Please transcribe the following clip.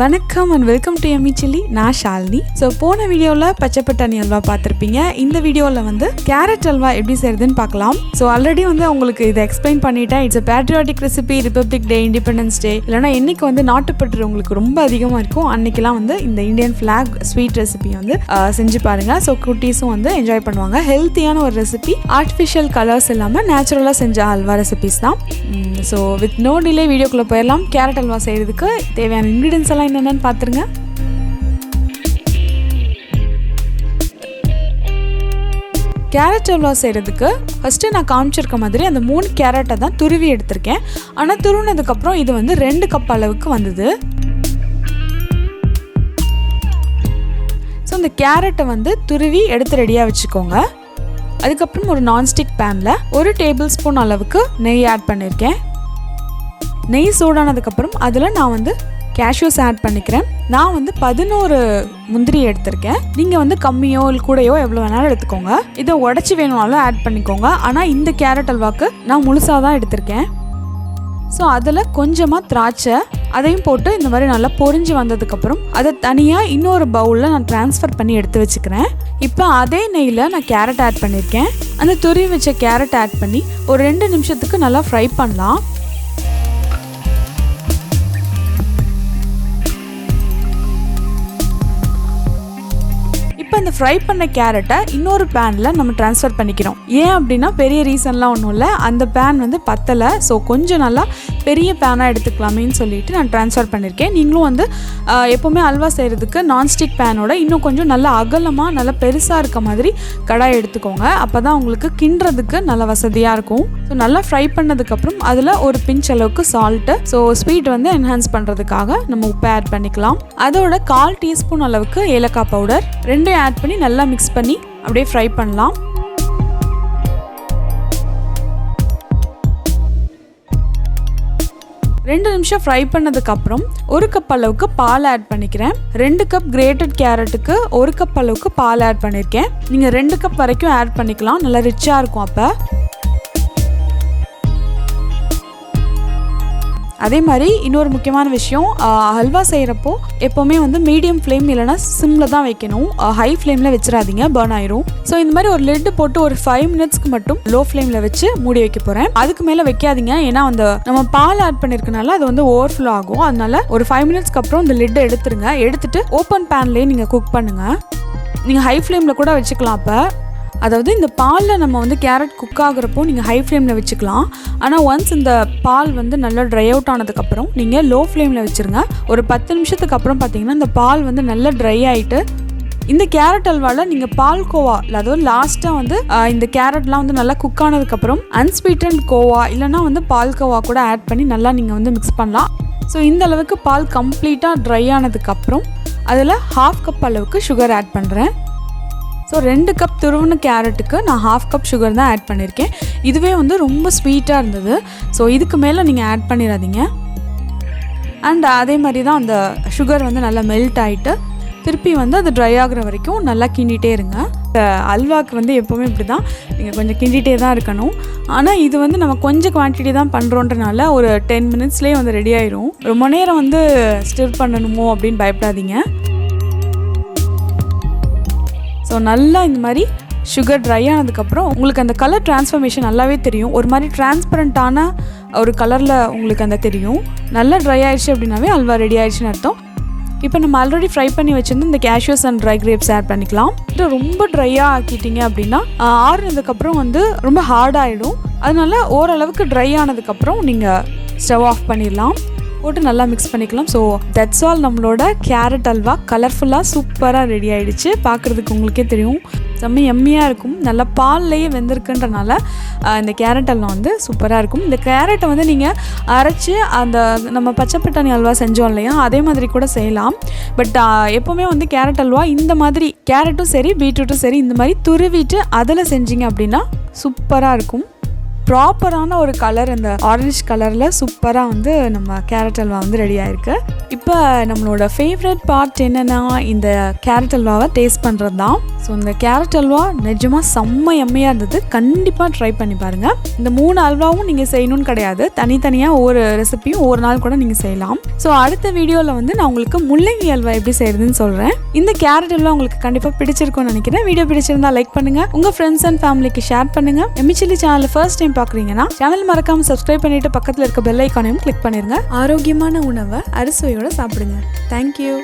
வணக்கம் and welcome to yummychilly. நான் Shalini. So போன வீடியோவில் பச்சை பட்டாணி அல்வா பார்த்துருப்பீங்க. இந்த வீடியோவில் வந்து கேரட் அல்வா எப்படி செய்யுதுன்னு பார்க்கலாம். ஸோ ஆல்ரெடி வந்து உங்களுக்கு இதை எக்ஸ்பிளைன் பண்ணிட்டேன். It's patriotic recipe, republic day, independence day, இல்லைனா என்னைக்கு வந்து நாட்டுப்பற்று உங்களுக்கு ரொம்ப அதிகமாக இருக்கும் அன்னைக்கெல்லாம் வந்து இந்த இந்தியன் ஃப்ளாக் ஸ்வீட் ரெசிபியை வந்து செஞ்சு பாருங்கள். ஸோ குட்டீஸும் வந்து என்ஜாய் பண்ணுவாங்க. ஹெல்த்தியான ஒரு ரெசிபி, ஆர்டிஃபிஷியல் கலர்ஸ் இல்லாமல் நேச்சுரலாக செஞ்ச அல்வா ரெசிபிஸ் தான். ஸோ வித் நோ டிலே வீடியோக்குள்ளே போயிடலாம். கேரட் அல்வா செய்கிறதுக்கு தேவையான இன்க்ரீடியன்ஸ் எல்லாம் என்னென்னு பார்த்துருங்க. கேரட் அல்வா செய்கிறதுக்கு ஃபஸ்ட்டு நான் காமிச்சிருக்க மாதிரி அந்த 3 கேரட்டை தான் துருவி எடுத்திருக்கேன். ஆனால் துருவினதுக்கப்புறம் இது வந்து 2 கப் அளவுக்கு வந்தது. ஸோ இந்த கேரட்டை வந்து துருவி எடுத்து ரெடியாக வச்சுக்கோங்க. அதுக்கப்புறம் ஒரு நான்ஸ்டிக் பேனில் 1 டேபிள் ஸ்பூன் அளவுக்கு நெய் ஆட் பண்ணியிருக்கேன். நெய் சூடானதுக்கப்புறம் அதில் நான் வந்து கேஷ்யூஸ் ஆட் பண்ணிக்கிறேன். நான் வந்து 11 முந்திரி எடுத்திருக்கேன். நீங்கள் வந்து கம்மியோ இல்லை கூடையோ எவ்வளோ வேணாலும் எடுத்துக்கோங்க. இதை உடச்சி வேணும்னாலும் ஆட் பண்ணிக்கோங்க. ஆனால் இந்த கேரட் அல்வாக்கு நான் முழுசாக தான் எடுத்திருக்கேன். ஸோ அதில் கொஞ்சமாக திராட்சை அதையும் போட்டு இந்த மாதிரி நல்லா பொரிஞ்சு வந்ததுக்கப்புறம் அதை தனியாக இன்னொரு பவுலில் நான் ட்ரான்ஸ்ஃபர் பண்ணி எடுத்து வச்சுக்கிறேன். இப்போ அதே நெய்யில் நான் கேரட் ஆட் பண்ணியிருக்கேன். அந்த துருவி வச்ச கேரட் ஆட் பண்ணி ஒரு 2 நிமிஷத்துக்கு நல்லா ஃப்ரை பண்ணலாம். இப்போ இந்த ஃப்ரை பண்ண கேரட்டை இன்னொரு பேனில் நம்ம ட்ரான்ஸ்ஃபர் பண்ணிக்கிறோம். ஏன் அப்படின்னா பெரிய ரீசன்லாம் ஒன்றும் இல்லை, அந்த பேன் வந்து பத்தலை. ஸோ கொஞ்சம் நல்லா பெரிய பேனாக எடுத்துக்கலாமேன்னு சொல்லிட்டு நான் ட்ரான்ஸ்ஃபர் பண்ணியிருக்கேன். நீங்களும் வந்து எப்போவுமே அல்வா செய்கிறதுக்கு நான்ஸ்டிக் பேனோட இன்னும் கொஞ்சம் நல்லா அகலமாக நல்லா பெருசாக இருக்க மாதிரி கடாய் எடுத்துக்கோங்க. அப்போ தான் உங்களுக்கு கிண்டுறதுக்கு நல்லா வசதியாக இருக்கும். ஸோ நல்லா ஃப்ரை பண்ணதுக்கப்புறம் அதில் ஒரு பிஞ்ச் அளவுக்கு சால்ட்டு, ஸோ ஸ்வீட் வந்து என்ஹான்ஸ் பண்ணுறதுக்காக நம்ம உப்பை ஆட் பண்ணிக்கலாம். அதோட 1/4 டீஸ்பூன் அளவுக்கு ஏலக்காய் பவுடர், 2 ஆட் பண்ணி நல்லா மிக்ஸ் பண்ணி அப்படியே ஃப்ரை பண்ணலாம். ரெண்டு நிமிஷம் ஃப்ரை பண்ணதுக்கப்புறம் 1 கப் அளவுக்கு பால் ஆட் பண்ணிக்கிறேன். 2 கப் கிரேட்டட் கேரட்டுக்கு 1 கப் அளவுக்கு பால் ஆட் பண்ணியிருக்கேன். நீங்கள் 2 கப் வரைக்கும் ஆட் பண்ணிக்கலாம், நல்லா ரிச்சாக இருக்கும். அப்போ அதே மாதிரி இன்னொரு முக்கியமான விஷயம், ஹல்வா செய்கிறப்போ எப்போவுமே வந்து மீடியம் ஃப்ளேம் இல்லைனா சிம்மில் தான் வைக்கணும். ஹை ஃப்ளேமில் வச்சிடாதீங்க, பர்ன் ஆயிரும். ஸோ இந்த மாதிரி ஒரு லிட்டு போட்டு ஒரு 5 மினிட்ஸ்க்கு மட்டும் லோ ஃப்ளேமில் வச்சு மூடி வைக்க போகிறேன். அதுக்கு மேலே வைக்காதீங்க, ஏன்னா அந்த நம்ம பால் ஆட் பண்ணியிருக்கனால அது வந்து ஓவர்ஃப்ளோ ஆகும். அதனால ஒரு 5 மினிட்ஸ்க்கு அப்புறம் இந்த லிட்டை எடுத்துருங்க. எடுத்துட்டு ஓப்பன் பேன்லேயே நீங்கள் குக் பண்ணுங்கள். நீங்கள் ஹை ஃப்ளேமில் கூட வச்சுக்கலாம். அப்போ அதாவது இந்த பாலில் நம்ம வந்து கேரட் குக் ஆகுறப்போ நீங்கள் ஹை ஃப்ளேமில் வச்சுக்கலாம். ஆனால் ஒன்ஸ் இந்த பால் வந்து நல்லா ட்ரை அவுட் ஆனதுக்கப்புறம் நீங்கள் லோ ஃப்ளேமில் வச்சுருங்க. ஒரு 10 நிமிஷத்துக்கு அப்புறம் பார்த்தீங்கன்னா இந்த பால் வந்து நல்லா ட்ரை ஆகிட்டு இந்த கேரட் அல்வாவில் நீங்கள் பால்கோவா, அதாவது லாஸ்ட்டாக வந்து இந்த கேரட்லாம் வந்து நல்லா குக் ஆனதுக்கப்புறம் அன்ஸ்வீட்டன்ட் கோவா இல்லைனா வந்து பால்கோவா கூட ஆட் பண்ணி நல்லா நீங்கள் வந்து மிக்ஸ் பண்ணலாம். ஸோ இந்த அளவுக்கு பால் கம்ப்ளீட்டாக ட்ரை ஆனதுக்கப்புறம் அதில் 1/2 கப் அளவுக்கு சுகர் ஆட் பண்ணுறேன். ஸோ 2 கப் துருவின கேரட்டுக்கு நான் 1/2 கப் சுகர் தான் ஆட் பண்ணியிருக்கேன். இதுவே வந்து ரொம்ப ஸ்வீட்டாக இருந்தது. ஸோ இதுக்கு மேலே நீங்கள் ஆட் பண்ணிடாதீங்க. அண்ட் அதே மாதிரி தான் அந்த சுகர் வந்து நல்லா மெல்ட் ஆகிட்டு திருப்பி வந்து அது ட்ரை ஆகுற வரைக்கும் நல்லா கிண்டிகிட்டே இருங்க. அல்வாக்கு வந்து எப்போவுமே இப்படி தான், நீங்கள் கொஞ்சம் கிண்டிகிட்டே தான் இருக்கணும். ஆனால் இது வந்து நம்ம கொஞ்சம் குவான்டிட்டி தான் பண்ணுறோன்றனால ஒரு 10 மினிட்ஸ்லேயே வந்து ரெடி ஆயிரும். ரொம்ப நேரம் வந்து ஸ்டிர் பண்ணணுமோ அப்படின்னு பயப்படாதீங்க. ஸோ நல்லா இந்த மாதிரி சுகர் ட்ரை ஆனதுக்கப்புறம் உங்களுக்கு அந்த கலர் ட்ரான்ஸ்ஃபர்மேஷன் நல்லாவே தெரியும். ஒரு மாதிரி டிரான்ஸ்பரண்ட்டான ஒரு கலரில் உங்களுக்கு அந்த தெரியும். நல்லா ட்ரை ஆயிடுச்சு அப்படின்னாவே அல்வா ரெடி ஆயிடுச்சுன்னு அர்த்தம். இப்போ நம்ம ஆல்ரெடி ஃப்ரை பண்ணி வச்சுருந்து இந்த cashews and dry grapes add பண்ணிக்கலாம். ரொம்ப ட்ரையாக ஆக்கிட்டீங்க அப்படின்னா ஆறுனதுக்கப்புறம் வந்து ரொம்ப ஹார்டாகிடும். அதனால ஓரளவுக்கு ட்ரை ஆனதுக்கப்புறம் நீங்கள் ஸ்டவ் ஆஃப் பண்ணிடலாம். போட்டு நல்லா மிக்ஸ் பண்ணிக்கலாம். ஸோ தட்ஸ் ஆல், நம்மளோட கேரட் அல்வா கலர்ஃபுல்லாக சூப்பராக ரெடி ஆகிடுச்சு. பார்க்குறதுக்கு உங்களுக்கே தெரியும், செம்ம எம்மியாக இருக்கும். நல்லா பால்லையே வெந்திருக்குன்றனால இந்த கேரட் அல்வா வந்து சூப்பராக இருக்கும். இந்த கேரட்டை வந்து நீங்கள் அரைச்சி அந்த நம்ம பச்சை பட்டாணி அல்வா செஞ்சோம் இல்லையா, அதே மாதிரி கூட செய்யலாம். பட் எப்போவுமே வந்து கேரட் அல்வா இந்த மாதிரி கேரட்டும் சரி பீட்ரூட்டும் சரி இந்த மாதிரி துருவிட்டு அதில் செஞ்சீங்க அப்படின்னா சூப்பராக இருக்கும். ப்ராப்பரான ஒரு கலர், இந்த ஆரஞ்ச் கலரில் சூப்பராக வந்து நம்ம கேரட் அல்வா வந்து ரெடி ஆகிருக்கு. இப்போ நம்மளோட ஃபேவரட் பார்ட் என்னென்னா இந்த கேரட் அல்வாவை டேஸ்ட் பண்ணுறது தான். ஸோ இந்த கேரட் அல்வா நிஜமாக செம்ம எம்மையாக இருந்தது. கண்டிப்பாக ட்ரை பண்ணி பாருங்கள். இந்த 3 அல்வாவும் நீங்கள் செய்யணும்னு கிடையாது, தனித்தனியாக ஒவ்வொரு ரெசிபியும் ஒரு நாள் கூட நீங்கள் செய்யலாம். ஸோ அடுத்த வீடியோவில் வந்து நான் உங்களுக்கு முள்ளங்கி அல்வா எப்படி செய்யறதுன்னு சொல்கிறேன். இந்த கேரட் அல்வா உங்களுக்கு கண்டிப்பாக பிடிச்சிருக்கும்னு நினைக்கிறேன். வீடியோ பிடிச்சிருந்தா லைக் பண்ணுங்கள், உங்கள் ஃப்ரெண்ட்ஸ் அண்ட் ஃபேமிலிக்கு ஷேர் பண்ணுங்கள். யம்மிச்சில்லி சேனல் ஃபர்ஸ்ட் டைம் பார்க்குறீங்கன்னா சேனல் மறக்காமல் சப்ஸ்கிரைப் பண்ணிட்டு பக்கத்தில் இருக்க பெல் ஐக்கானையும் கிளிக் பண்ணிருங்க. ஆரோக்கியமான உணவை அறுசுவையோடு சாப்பிடுங்க. தேங்க்யூ.